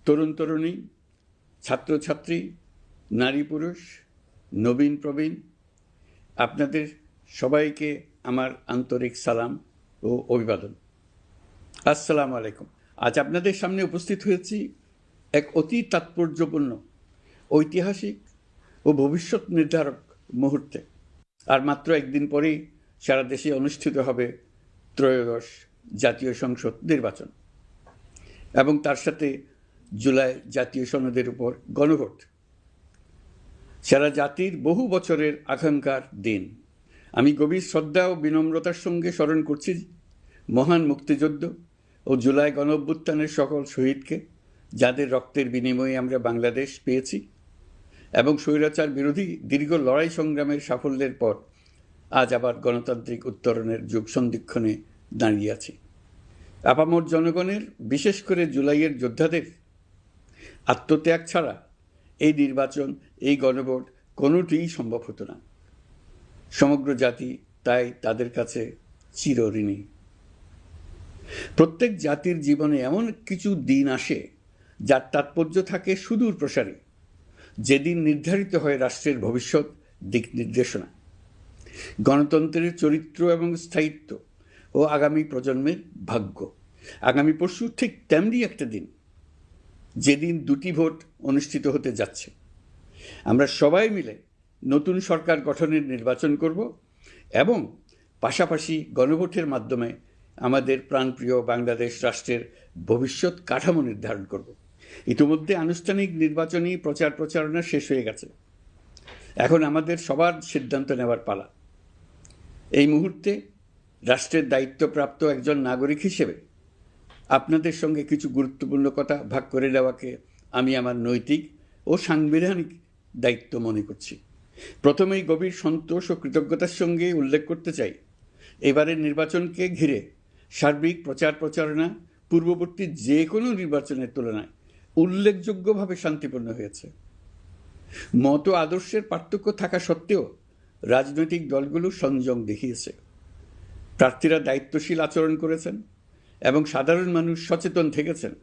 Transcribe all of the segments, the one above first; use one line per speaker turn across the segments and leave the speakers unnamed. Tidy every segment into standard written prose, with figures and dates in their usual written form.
তরুণ তরুণী, ছাত্রছাত্রী, নারী পুরুষ, নবীন প্রবীণ, আপনাদের সবাইকে আমার আন্তরিক সালাম ও অভিবাদন। আসসালামু আলাইকুম। আজ আপনাদের সামনে উপস্থিত হয়েছি এক অতি তাৎপর্যপূর্ণ, ঐতিহাসিক ও ভবিষ্যৎ নির্ধারক মুহূর্তে। আর মাত্র একদিন পরেই সারা দেশে অনুষ্ঠিত হবে ত্রয়োদশ জাতীয় সংসদ নির্বাচন এবং তার সাথে জুলাই জাতীয় সনদের উপর গণভোট। সারা জাতির বহু বছরের আকাঙ্ক্ষার দিন। আমি গভীর শ্রদ্ধা ও বিনম্রতার সঙ্গে স্মরণ করছি মহান মুক্তিযুদ্ধ ও জুলাই গণঅভ্যুত্থানের সকল শহীদকে, যাদের রক্তের বিনিময়ে আমরা বাংলাদেশ পেয়েছি এবং স্বৈরাচার বিরোধী দীর্ঘ লড়াই সংগ্রামের সাফল্যের পর আজ আবার গণতান্ত্রিক উত্তরণের যুগ সন্ধিক্ষণে দাঁড়িয়ে আছি। আপামর জনগণের, বিশেষ করে জুলাইয়ের যোদ্ধাদের আত্মত্যাগ ছাড়া এই নির্বাচন, এই গণভোট কোনোটিই সম্ভব হতো না। সমগ্র জাতি তাই তাদের কাছে চিরঋণী। প্রত্যেক জাতির জীবনে এমন কিছু দিন আসে যার তাৎপর্য থাকে সুদূর প্রসারী, যেদিন নির্ধারিত হয় রাষ্ট্রের ভবিষ্যৎ দিক নির্দেশনা, গণতন্ত্রের চরিত্র এবং স্থায়িত্ব ও আগামী প্রজন্মের ভাগ্য। আগামী পরশু ঠিক তেমনি একটা দিন, যেদিন দুটি ভোট অনুষ্ঠিত হতে যাচ্ছে। আমরা সবাই মিলে নতুন সরকার গঠনের নির্বাচন করব এবং পাশাপাশি গণভোটের মাধ্যমে আমাদের প্রাণপ্রিয় বাংলাদেশ রাষ্ট্রের ভবিষ্যৎ কাঠামো নির্ধারণ করব। ইতিমধ্যে আনুষ্ঠানিক নির্বাচনী প্রচারণা শেষ হয়ে গেছে। এখন আমাদের সবার সিদ্ধান্ত নেওয়ার পালা। এই মুহূর্তে রাষ্ট্রের দায়িত্বপ্রাপ্ত একজন নাগরিক হিসেবে আপনাদের সঙ্গে কিছু গুরুত্বপূর্ণ কথা ভাগ করে নেওয়াকে আমি আমার নৈতিক ও সাংবিধানিক দায়িত্ব মনে করছি। প্রথমেই গভীর সন্তোষ ও কৃতজ্ঞতার সঙ্গে উল্লেখ করতে চাই, এবারের নির্বাচনকে ঘিরে সার্বিক প্রচারণা পূর্ববর্তী যে কোনো নির্বাচনের তুলনায় উল্লেখযোগ্যভাবে শান্তিপূর্ণ হয়েছে। মত আদর্শের পার্থক্য থাকা সত্ত্বেও রাজনৈতিক দলগুলো সংযম দেখিয়েছে। প্রার্থীরা দায়িত্বশীল আচরণ করেছেন এবং সাধারণ মানুষ সচেতন থেকেছেন।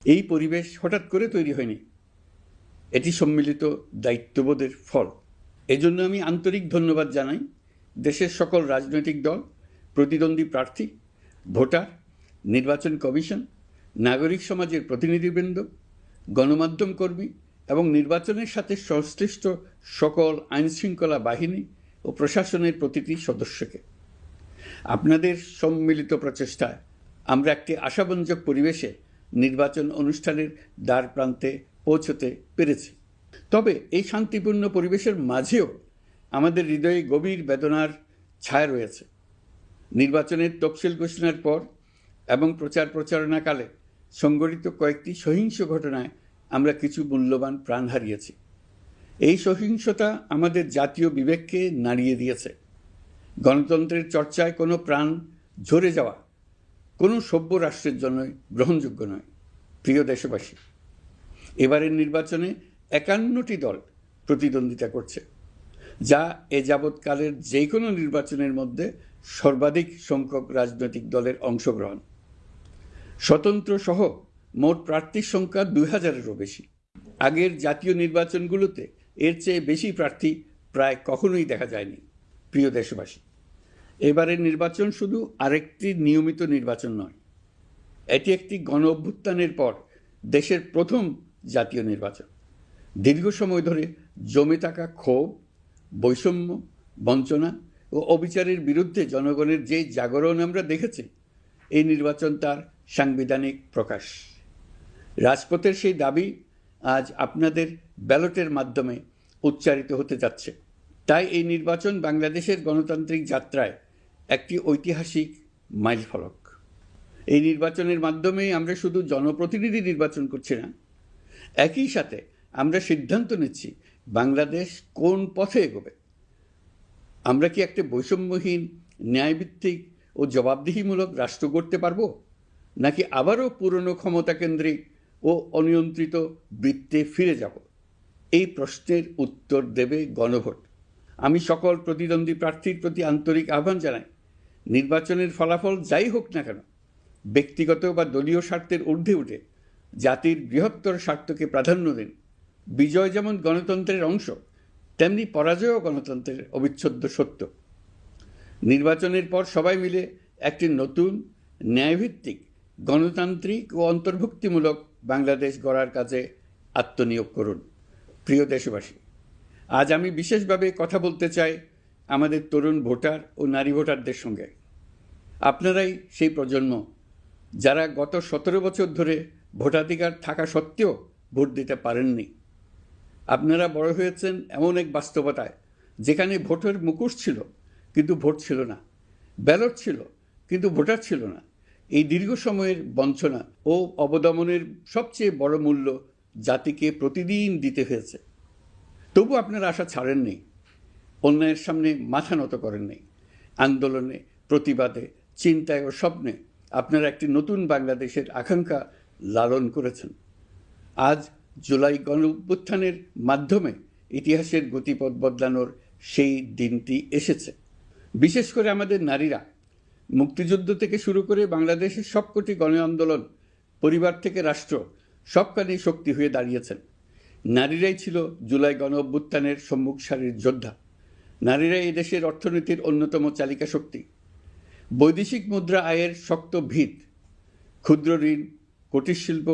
এই পরিবেশ হঠাৎ করে তৈরি হয়নি, এটি সম্মিলিত দায়িত্ববোধের ফল। এজন্য আমি আন্তরিক ধন্যবাদ জানাই দেশের সকল রাজনৈতিক দল, প্রতিদ্বন্দ্বী প্রার্থী, ভোটার, নির্বাচন কমিশন, নাগরিক সমাজের প্রতিনিধিবৃন্দ, গণমাধ্যম কর্মী এবং নির্বাচনের সাথে সংশ্লিষ্ট সকল আইনশৃঙ্খলা বাহিনী ও প্রশাসনের প্রতিটি সদস্যকে। আপনাদের সম্মিলিত প্রচেষ্টায় আমরা একটি আশাব্যঞ্জক পরিবেশে নির্বাচন অনুষ্ঠানের দ্বার প্রান্তে পৌঁছতে পেরেছি। তবে এই শান্তিপূর্ণ পরিবেশের মাঝেও আমাদের হৃদয়ে গভীর বেদনার ছায়া রয়েছে। নির্বাচনের তফসিল ঘোষণার পর এবং প্রচারণাকালে সংঘটিত কয়েকটি সহিংস ঘটনায় আমরা কিছু মূল্যবান প্রাণ হারিয়েছি। এই সহিংসতা আমাদের জাতীয় বিবেককে নাড়িয়ে দিয়েছে। গণতন্ত্রের চর্চায় কোনো প্রাণ ঝরে যাওয়া কোনো সভ্য রাষ্ট্রের জন্য গ্রহণযোগ্য নয়। প্রিয় দেশবাসী, এবারের নির্বাচনে 51টি দল প্রতিদ্বন্দ্বিতা করছে, যা এ যাবৎকালের যে কোনো নির্বাচনের মধ্যে সর্বাধিক সংখ্যক রাজনৈতিক দলের অংশগ্রহণ। স্বতন্ত্র সহ মোট প্রার্থীর সংখ্যা 2000-এরও বেশি। আগের জাতীয় নির্বাচনগুলোতে এর চেয়ে বেশি প্রার্থী প্রায় কখনোই দেখা যায়নি। প্রিয় দেশবাসী, এবারের নির্বাচন শুধু আরেকটি নিয়মিত নির্বাচন নয়, এটি একটি গণ অভ্যুত্থানের পর দেশের প্রথম জাতীয় নির্বাচন। দীর্ঘ সময় ধরে জমে থাকা ক্ষোভ, বৈষম্য, বঞ্চনা ও অবিচারের বিরুদ্ধে জনগণের যে জাগরণ আমরা দেখেছি, এই নির্বাচন তার সাংবিধানিক প্রকাশ। রাজপথের সেই দাবি আজ আপনাদের ব্যালটের মাধ্যমে উচ্চারিত হতে যাচ্ছে। তাই এই নির্বাচন বাংলাদেশের গণতান্ত্রিক যাত্রায় একটি ঐতিহাসিক মাইলফলক। এই নির্বাচনের মাধ্যমে আমরা শুধু জনপ্রতিনিধি নির্বাচন করছি না, একই সাথে আমরা সিদ্ধান্ত নিচ্ছি বাংলাদেশ কোন পথে এগোবে। আমরা কি একটা বৈষম্যহীন, ন্যায়ভিত্তিক ও জবাবদিহিমূলক রাষ্ট্র গড়তে পারব, নাকি আবারও পুরনো ক্ষমতাকেন্দ্রিক ও অনিয়ন্ত্রিত বৃত্তে ফিরে যাব? এই প্রশ্নের উত্তর দেবে গণভোট। আমি সকল প্রতিদ্বন্দ্বী প্রার্থীর প্রতি আন্তরিক আহ্বান জানাই, নির্বাচনের ফলাফল যাই হোক না কেন, ব্যক্তিগত বা দলীয় স্বার্থের ঊর্ধ্বে উঠে জাতির বৃহত্তর স্বার্থকে প্রাধান্য দিন। বিজয় যেমন গণতন্ত্রের অংশ, তেমনি পরাজয়ও গণতন্ত্রের অবিচ্ছেদ্য সত্য। নির্বাচনের পর সবাই মিলে একটি নতুন ন্যায়ভিত্তিক গণতান্ত্রিক ও অন্তর্ভুক্তিমূলক বাংলাদেশ গড়ার কাজে আত্মনিয়োগ করুন। প্রিয় দেশবাসী, আজ আমি বিশেষভাবে কথা বলতে চাই আমাদের তরুণ ভোটার ও নারী ভোটারদের সঙ্গে। আপনারাই সেই প্রজন্ম যারা গত 17 বছর ধরে ভোটাধিকার থাকা সত্ত্বেও ভোট দিতে পারেননি। আপনারা বড় হয়েছেন এমন এক বাস্তবতায় যেখানে ভোটের মুখোশ ছিল কিন্তু ভোট ছিল না, ব্যালট ছিল কিন্তু ভোটার ছিল না। এই দীর্ঘ সময়ের বঞ্চনা ও অবদমনের সবচেয়ে বড় মূল্য জাতিকে প্রতিদিন দিতে হয়েছে। তবু আপনারা আশা ছাড়েননি, অন্যায়ের সামনে মাথা নত করেননি। আন্দোলনে, প্রতিবাদে, চিন্তায় ও স্বপ্নে আপনারা একটি নতুন বাংলাদেশের আকাঙ্ক্ষা লালন করেছেন। আজ জুলাই গণঅভ্যুত্থানের মাধ্যমে ইতিহাসের গতিপথ বদলানোর সেই দিনটি এসেছে। বিশেষ করে আমাদের নারীরা মুক্তিযুদ্ধ থেকে শুরু করে বাংলাদেশের সবকটি গণ আন্দোলন, পরিবার থেকে রাষ্ট্র, সবখানেই শক্তি হয়ে দাঁড়িয়েছেন। নারীরাই ছিল জুলাই গণঅভ্যুত্থানের সম্মুখ সারির যোদ্ধা। নারীরাই এই দেশের অর্থনীতির অন্যতম চালিকা শক্তি। বৈদেশিক মুদ্রা আয়ের শক্ত ভিত, ক্ষুদ্র ঋণ, কুটির শিল্প,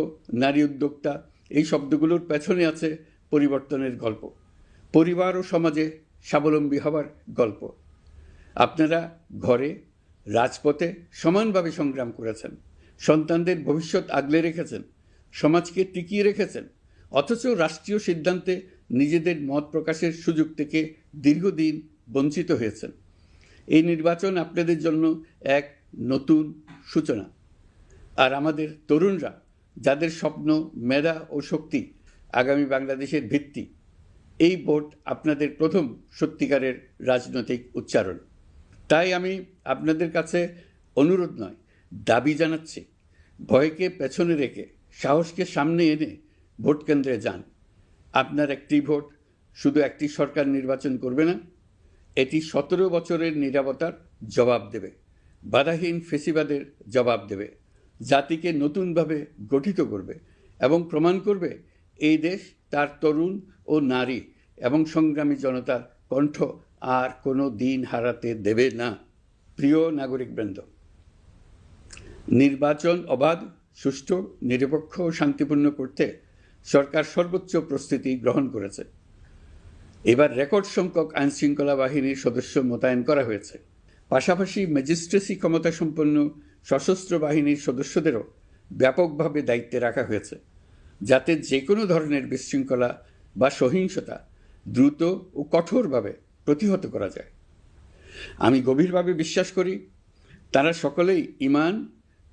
নারী উদ্যোক্তা, এই শব্দগুলোর পেছনে আছে পরিবর্তনের গল্প, পরিবার ও সমাজে স্বাবলম্বী হবার গল্প। আপনারা ঘরে, রাজপথে সমানভাবে সংগ্রাম করেছেন, সন্তানদের ভবিষ্যৎ আগলে রেখেছেন, সমাজকে টিকিয়ে রেখেছেন, অথচ রাষ্ট্রীয় সিদ্ধান্তে নিজেদের মত প্রকাশের সুযোগ থেকে দীর্ঘদিন বঞ্চিত হয়েছেন। এই নির্বাচন আপনাদের জন্য এক নতুন সূচনা। আর আমাদের তরুণরা, যাদের স্বপ্ন, মেধা ও শক্তি আগামী বাংলাদেশের ভিত্তি, এই ভোট আপনাদের প্রথম সত্যিকারের রাজনৈতিক উচ্চারণ। তাই আমি আপনাদের কাছে অনুরোধ নয়, দাবি জানাচ্ছি, ভয়কে পেছনে রেখে সাহসকে সামনে এনে ভোট কেন্দ্রে যান। আপনার একটি ভোট শুধু একটি সরকার নির্বাচন করবে না, এটি 17 বছরের নীরবতার জবাব দেবে, বাধাহীন ফেসিবাদের জবাব দেবে, জাতিকে নতুনভাবে গঠিত করবে এবং প্রমাণ করবে এই দেশ তার তরুণ ও নারী এবং সংগ্রামী জনতার কণ্ঠ আর কোনো দিন হারাতে দেবে না। প্রিয় নাগরিকবৃন্দ, নির্বাচন অবাধ, সুষ্ঠু, নিরপেক্ষ ও শান্তিপূর্ণ করতে সরকার সর্বোচ্চ প্রস্তুতি গ্রহণ করেছে। এবার রেকর্ড সংখ্যক আইনশৃঙ্খলা বাহিনীর সদস্য মোতায়েন করা হয়েছে। পাশাপাশি ম্যাজিস্ট্রেসি ক্ষমতাসম্পন্ন সশস্ত্র বাহিনীর সদস্যদেরও ব্যাপকভাবে দায়িত্বে রাখা হয়েছে, যাতে যে কোনো ধরনের বিশৃঙ্খলা বা সহিংসতা দ্রুত ও কঠোরভাবে প্রতিহত করা যায়। আমি গভীরভাবে বিশ্বাস করি তারা সকলেই ঈমান,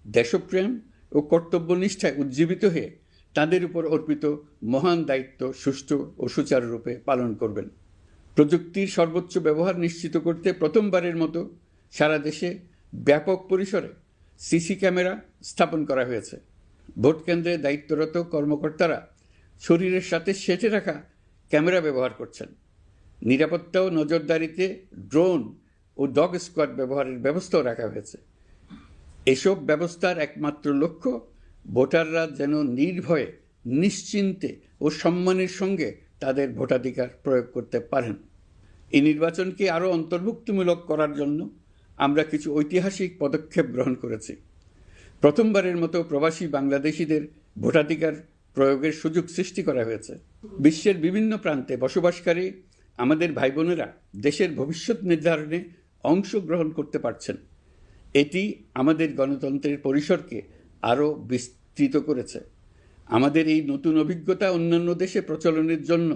দেশপ্রেম ও কর্তব্যনিষ্ঠায় উজ্জীবিত হয়ে তাদের উপর অর্পিত মহান দায়িত্ব সুষ্ঠু ও সুচারুরূপে পালন করবেন। প্রযুক্তির সর্বোচ্চ ব্যবহার নিশ্চিত করতে প্রথমবারের মতো সারা দেশে ব্যাপক পরিসরে সিসি ক্যামেরা স্থাপন করা হয়েছে। ভোট কেন্দ্রে দায়িত্বরত কর্মকর্তারা শরীরের সাথে সেটে রাখা ক্যামেরা ব্যবহার করছেন। নিরাপত্তা ও নজরদারিতে ড্রোন ও ডগ স্কোয়াড ব্যবহারের ব্যবস্থাও রাখা হয়েছে। এসব ব্যবস্থার একমাত্র লক্ষ্য ভোটাররা যেন নির্ভয়ে, নিশ্চিন্তে ও সম্মানের সঙ্গে তাদের ভোটাধিকার প্রয়োগ করতে পারেন। এই নির্বাচনকে আরও অন্তর্ভুক্তিমূলক করার জন্য আমরা কিছু ঐতিহাসিক পদক্ষেপ গ্রহণ করেছি। প্রথমবারের মতো প্রবাসী বাংলাদেশিদের ভোটাধিকার প্রয়োগের সুযোগ সৃষ্টি করা হয়েছে। বিশ্বের বিভিন্ন প্রান্তে বসবাসকারী আমাদের ভাই বোনেরা দেশের ভবিষ্যৎ নির্ধারণে অংশগ্রহণ করতে পারছেন। এটি আমাদের গণতন্ত্রের পরিসরকে আরও বিস্তৃত করেছে। আমাদের এই নতুন অভিজ্ঞতা অন্যান্য দেশে প্রচলনের জন্য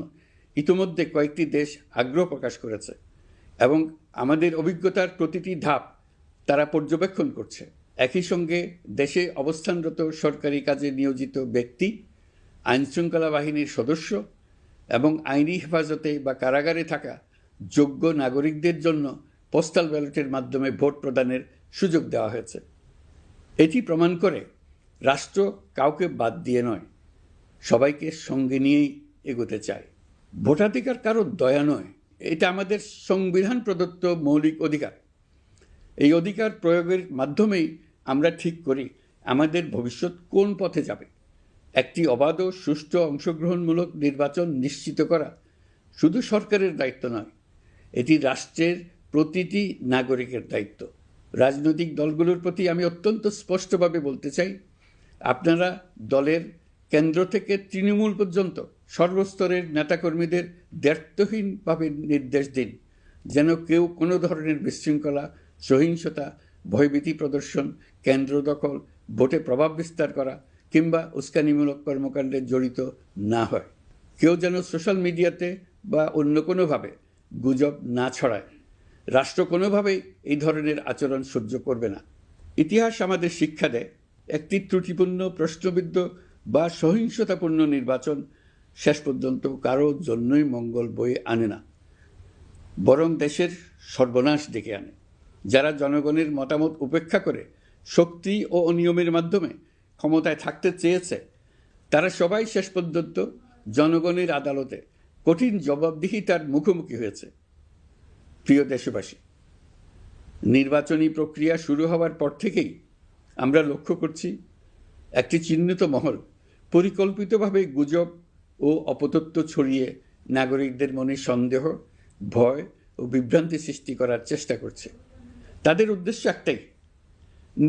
ইতিমধ্যে কয়েকটি দেশ আগ্রহ প্রকাশ করেছে এবং আমাদের অভিজ্ঞতার প্রতিটি ধাপ তারা পর্যবেক্ষণ করছে। একই সঙ্গে দেশে অবস্থানরত সরকারি কাজে নিয়োজিত ব্যক্তি, আইনশৃঙ্খলা বাহিনীর সদস্য এবং আইনি হেফাজতে বা কারাগারে থাকা যোগ্য নাগরিকদের জন্য পোস্টাল ব্যালটের মাধ্যমে ভোট প্রদানের সুযোগ দেওয়া হয়েছে। এটি প্রমাণ করে রাষ্ট্র কাউকে বাদ দিয়ে নয়, সবাইকে সঙ্গে নিয়েই এগোতে চায়। ভোটাধিকার কারো দয়া নয়, এটা আমাদের সংবিধান প্রদত্ত মৌলিক অধিকার। এই অধিকার প্রয়োগের মাধ্যমেই আমরা ঠিক করি আমাদের ভবিষ্যৎ কোন পথে যাবে। একটি অবাধ ও সুষ্ঠু অংশগ্রহণমূলক নির্বাচন নিশ্চিত করা শুধু সরকারের দায়িত্ব নয়, এটি রাষ্ট্রের প্রতিটি নাগরিকের দায়িত্ব। রাজনৈতিক দলগুলোর প্রতি আমি অত্যন্ত স্পষ্টভাবে বলতে চাই, আপনারা দলের কেন্দ্র থেকে তৃণমূল পর্যন্ত সর্বস্তরের নেতাকর্মীদের দ্ব্যর্থহীনভাবে নির্দেশ দিন যেন কেউ কোনো ধরনের বিশৃঙ্খলা, সহিংসতা, ভয়ভীতি প্রদর্শন, কেন্দ্র দখল, ভোটে প্রভাব বিস্তার করা কিংবা উস্কানিমূলক কর্মকাণ্ডে জড়িত না হয়। কেউ যেন সোশ্যাল মিডিয়াতে বা অন্য কোনোভাবে গুজব না ছড়ায়। রাষ্ট্র কোনোভাবেই এই ধরনের আচরণ সহ্য করবে না। ইতিহাস আমাদের শিক্ষা দেয়, একটি ত্রুটিপূর্ণ, প্রশ্নবিদ্ধ বা সহিংসতাপূর্ণ নির্বাচন শেষ পর্যন্ত কারো জন্যই মঙ্গল বয়ে আনে না, বরং দেশের সর্বনাশ ডেকে আনে। যারা জনগণের মতামত উপেক্ষা করে শক্তি ও অনিয়মের মাধ্যমে ক্ষমতায় থাকতে চেয়েছে, তারা সবাই শেষ পর্যন্ত জনগণের আদালতে কঠিন জবাবদিহিতার মুখোমুখি হয়েছে। প্রিয় দেশবাসী, নির্বাচনী প্রক্রিয়া শুরু হওয়ার পর থেকেই আমরা লক্ষ্য করছি একটি চিহ্নিত মহল পরিকল্পিতভাবে গুজব ও অপতথ্য ছড়িয়ে নাগরিকদের মনে সন্দেহ, ভয় ও বিভ্রান্তি সৃষ্টি করার চেষ্টা করছে। তাদের উদ্দেশ্য একটাই,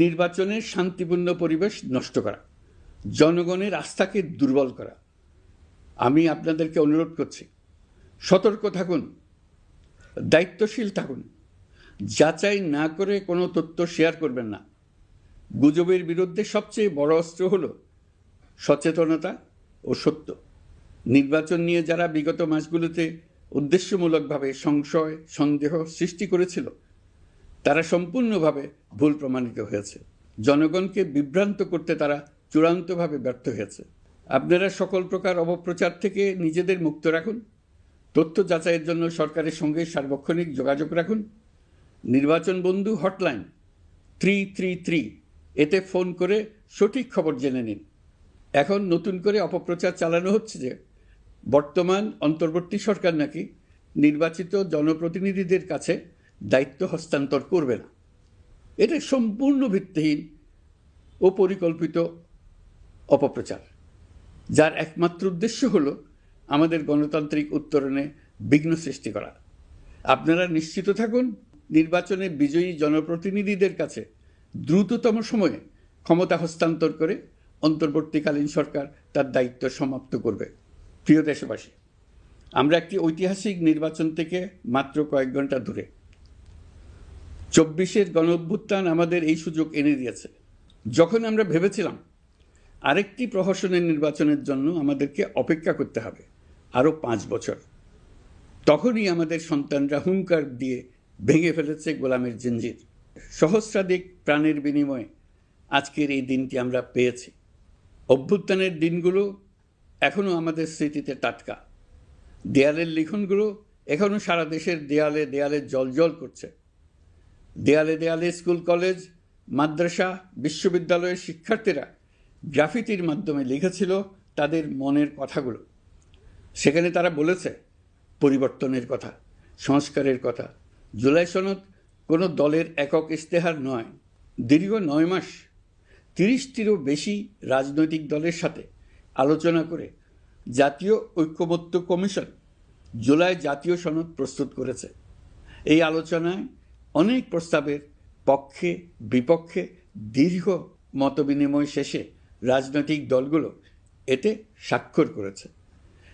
নির্বাচনের শান্তিপূর্ণ পরিবেশ নষ্ট করা, জনগণের আস্থাকে দুর্বল করা। আমি আপনাদেরকে অনুরোধ করছি, সতর্ক থাকুন, দায়িত্বশীল থাকুন, যাচাই না করে কোনো তথ্য শেয়ার করবেন না। গুজবের বিরুদ্ধে সবচেয়ে বড় অস্ত্র হল সচেতনতা ও সত্য। নির্বাচন নিয়ে যারা বিগত মাসগুলোতে উদ্দেশ্যমূলকভাবে সংশয়, সন্দেহ সৃষ্টি করেছিল, তারা সম্পূর্ণভাবে ভুল প্রমাণিত হয়েছে। জনগণকে বিভ্রান্ত করতে তারা চূড়ান্তভাবে ব্যর্থ হয়েছে। আপনারা সকল প্রকার অপপ্রচার থেকে নিজেদের মুক্ত রাখুন। তথ্য যাচাইয়ের জন্য সরকারের সঙ্গে সার্বক্ষণিক যোগাযোগ রাখুন। নির্বাচন বন্ধু হটলাইন 333 এতে ফোন করে সঠিক খবর জেনে নিন। এখন নতুন করে অপপ্রচার চালানো হচ্ছে যে বর্তমান অন্তর্বর্তী সরকার নাকি নির্বাচিত জনপ্রতিনিধিদের কাছে দায়িত্ব হস্তান্তর করবে না। এটা সম্পূর্ণ ভিত্তিহীন ও পরিকল্পিত অপপ্রচার, যার একমাত্র উদ্দেশ্য হল আমাদের গণতান্ত্রিক উত্তরণে বিঘ্ন সৃষ্টি করা। আপনারা নিশ্চিত থাকুন, নির্বাচনে বিজয়ী জনপ্রতিনিধিদের কাছে দ্রুততম সময়ে ক্ষমতা হস্তান্তর করে অন্তর্বর্তীকালীন সরকার তার দায়িত্ব সমাপ্ত করবে। প্রিয় দেশবাসী, আমরা একটি ঐতিহাসিক নির্বাচন থেকে মাত্র কয়েক ঘন্টা দূরে। 24-এর গণঅভ্যুত্থান আমাদের এই সুযোগ এনে দিয়েছে। যখন আমরা ভেবেছিলাম আরেকটি প্রহসনের নির্বাচনের জন্য আমাদেরকে অপেক্ষা করতে হবে আরও 5 বছর, তখনই আমাদের সন্তানরা হুঙ্কার দিয়ে ভেঙে ফেলেছে গোলামের জিঞ্জির। সহস্রাধিক প্রাণের বিনিময়ে আজকের এই দিনটি আমরা পেয়েছি। অভ্যুত্থানের দিনগুলো এখনও আমাদের স্মৃতিতে টাটকা। দেয়ালের লিখনগুলো এখনও সারা দেশের দেয়ালে দেয়ালে জ্বলজ্বল করছে। দেয়ালে দেয়ালে স্কুল, কলেজ, মাদ্রাসা, বিশ্ববিদ্যালয়ের শিক্ষার্থীরা গ্রাফিতির মাধ্যমে লিখেছিল তাদের মনের কথাগুলো। সেখানে তারা বলেছে পরিবর্তনের কথা, সংস্কারের কথা। জুলাই সনদ কোনো দলের একক ইশতেহার নয়। দীর্ঘ 9 মাস 30টিরও বেশি রাজনৈতিক দলের সাথে আলোচনা করে জাতীয় ঐক্যমত্য কমিশন জুলাই জাতীয় সনদ প্রস্তুত করেছে। এই আলোচনায় অনেক প্রস্তাবের পক্ষে বিপক্ষে দীর্ঘ মতবিনিময় শেষে রাজনৈতিক দলগুলো এতে স্বাক্ষর করেছে।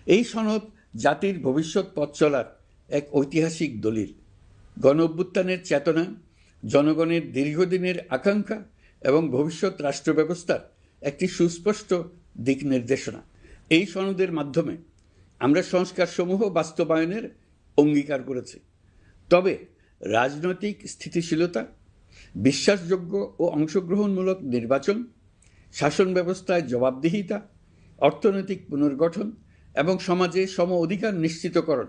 এই সনদ জাতির ভবিষ্যৎ পথ চলার এক ঐতিহাসিক দলিল, গণঅভ্যুত্থানের চেতনা, জনগণের দীর্ঘদিনের আকাঙ্ক্ষা এবং ভবিষ্যৎ রাষ্ট্র ব্যবস্থার একটি সুস্পষ্ট দিক নির্দেশনা। এই সনদের মাধ্যমে আমরা সংস্কারসমূহ বাস্তবায়নের অঙ্গীকার করেছি। তবে রাজনৈতিক স্থিতিশীলতা, বিশ্বাসযোগ্য ও অংশগ্রহণমূলক নির্বাচন, শাসন ব্যবস্থায় জবাবদিহিতা, অর্থনৈতিক পুনর্গঠন এবং সমাজে সম অধিকার নিশ্চিতকরণ,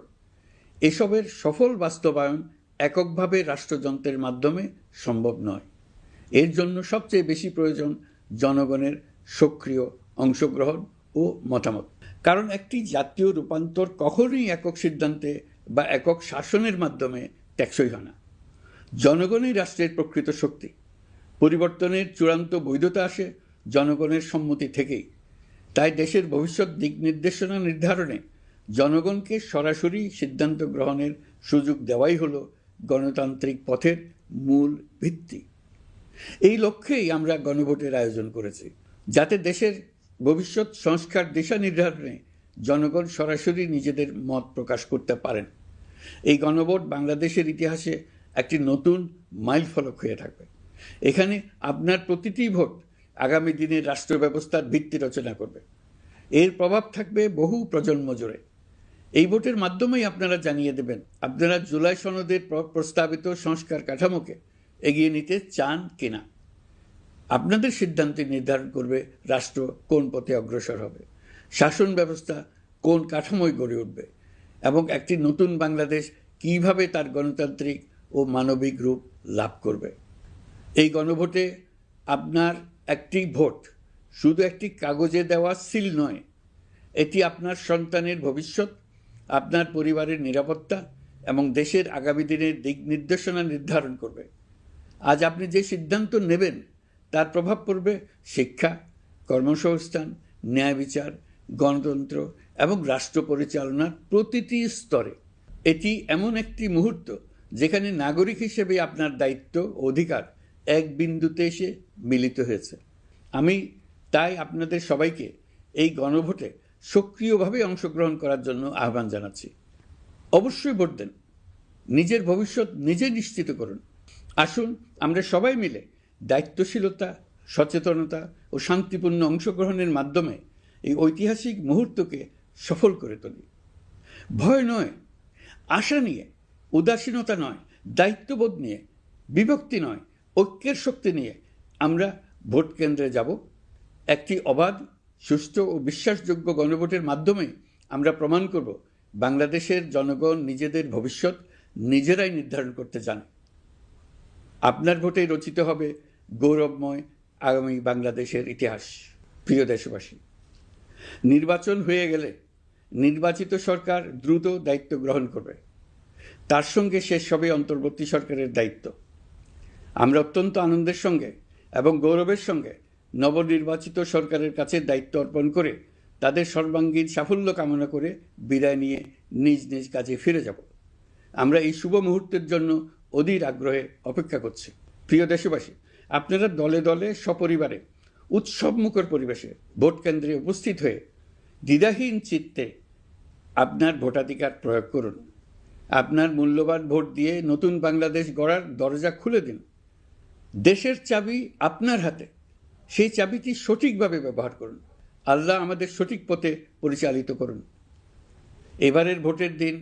এসবের সফল বাস্তবায়ন এককভাবে রাষ্ট্রযন্ত্রের মাধ্যমে সম্ভব নয়। এর জন্য সবচেয়ে বেশি প্রয়োজন জনগণের সক্রিয় অংশগ্রহণ ও মতামত। কারণ একটি জাতীয় রূপান্তর কখনোই একক সিদ্ধান্তে বা একক শাসনের মাধ্যমে টেকসই হয় না। জনগণই রাষ্ট্রের প্রকৃত শক্তি। পরিবর্তনের চূড়ান্ত বৈধতা আসে জনগণের সম্মতি থেকেই। তাই দেশের ভবিষ্যৎ দিক নির্দেশনা নির্ধারণে জনগণকে সরাসরি সিদ্ধান্ত গ্রহণের সুযোগ দেওয়াই হলো গণতান্ত্রিক পথের মূল ভিত্তি। এই লক্ষ্যেই আমরা গণভোটের আয়োজন করেছি, যাতে দেশের ভবিষ্যৎ সংস্কার দিশা নির্ধারণে জনগণ সরাসরি নিজেদের মত প্রকাশ করতে পারেন। এই গণভোট বাংলাদেশের ইতিহাসে একটি নতুন মাইলফলক হয়ে থাকবে। এখানে আপনার প্রতিটি ভোট আগামী দিনের রাষ্ট্র ব্যবস্থার ভিত্তি রচনা করবে। এর প্রভাব থাকবে বহু প্রজন্ম জুড়ে। এই ভোটের মাধ্যমেই আপনারা জানিয়ে দেবেন আপনারা জুলাই সনদের প্রস্তাবিত সংস্কার কাঠামোকে এগিয়ে নিতে চান কিনা। আপনাদের সিদ্ধান্তে নির্ধারণ করবে রাষ্ট্র কোন পথে অগ্রসর হবে, শাসন ব্যবস্থা কোন কাঠামোয় গড়ে উঠবে এবং একটি নতুন বাংলাদেশ কিভাবে তার গণতান্ত্রিক ও মানবিক রূপ লাভ করবে। এই গণভোটে আপনার একটি ভোট শুধু একটি কাগজে দেওয়া সিল নয়, এটি আপনার সন্তানের ভবিষ্যৎ, আপনার পরিবারের নিরাপত্তা এবং দেশের আগামী দিনের দিক নির্দেশনা নির্ধারণ করবে। আজ আপনি যে সিদ্ধান্ত নেবেন তার প্রভাব পড়বে শিক্ষা, কর্মসংস্থান, ন্যায় বিচার, গণতন্ত্র এবং রাষ্ট্র পরিচালনার প্রতিটি স্তরে। এটি এমন একটি মুহূর্ত যেখানে নাগরিক হিসেবে আপনার দায়িত্ব ও অধিকার এক বিন্দুতে এসে মিলিত হয়েছে। আমি তাই আপনাদের সবাইকে এই গণভোটে সক্রিয়ভাবে অংশগ্রহণ করার জন্য আহ্বান জানাচ্ছি। অবশ্যই ভোট দেন, নিজের ভবিষ্যৎ নিজে নিশ্চিত করুন। আসুন আমরা সবাই মিলে দায়িত্বশীলতা, সচেতনতা ও শান্তিপূর্ণ অংশগ্রহণের মাধ্যমে এই ঐতিহাসিক মুহূর্তকে সফল করে তুলি। ভয় নয়, আশা নিয়ে, উদাসীনতা নয়, দায়িত্ববোধ নিয়ে, বিভক্তি নয়, ঐক্যের শক্তি নিয়ে আমরা ভোট কেন্দ্রে যাব। একটি অবাধ, সুষ্ঠু ও বিশ্বাসযোগ্য গণভোটের মাধ্যমে আমরা প্রমাণ করব বাংলাদেশের জনগণ নিজেদের ভবিষ্যৎ নিজেরাই নির্ধারণ করতে জানে। আপনার ভোটে রচিত হবে গৌরবময় আগামী বাংলাদেশের ইতিহাস। প্রিয় দেশবাসী, নির্বাচন হয়ে গেলে নির্বাচিত সরকার দ্রুত দায়িত্ব গ্রহণ করবে। তার সঙ্গে শেষ হবে অন্তর্বর্তী সরকারের দায়িত্ব। আমরা অত্যন্ত আনন্দের সঙ্গে এবং গৌরবের সঙ্গে নবনির্বাচিত সরকারের কাছে দায়িত্ব অর্পণ করে তাদের সর্বাঙ্গীন সাফল্য কামনা করে বিদায় নিয়ে নিজ নিজ কাজে ফিরে যাব। আমরা এই শুভ মুহূর্তের জন্য অধীর আগ্রহে অপেক্ষা করছি। প্রিয় দেশবাসী, আপনারা দলে দলে সপরিবারে উৎসবমুখর পরিবেশে ভোট কেন্দ্রে উপস্থিত হয়ে দ্বিধাহীন চিত্তে আপনার ভোটাধিকার প্রয়োগ করুন। আপনার মূল্যবান ভোট দিয়ে নতুন বাংলাদেশ গড়ার দরজা খুলে দিন। দেশের চাবি আপনার হাতে, সেই চাবিটি সঠিকভাবে ব্যবহার করুন। আল্লাহ আমাদের সঠিক পথে পরিচালিত করুন। এবারের ভোটের দিন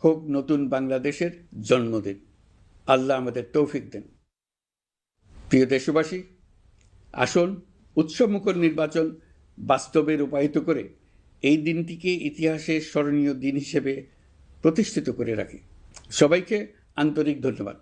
হোক নতুন বাংলাদেশের জন্মদিন। আল্লাহ আমাদের তৌফিক দেন। প্রিয় দেশবাসী, আসুন উৎসবমুখর নির্বাচন বাস্তবে রূপায়িত করে এই দিনটিকে ইতিহাসের স্মরণীয় দিন হিসেবে প্রতিষ্ঠিত করে রাখি। সবাইকে আন্তরিক ধন্যবাদ।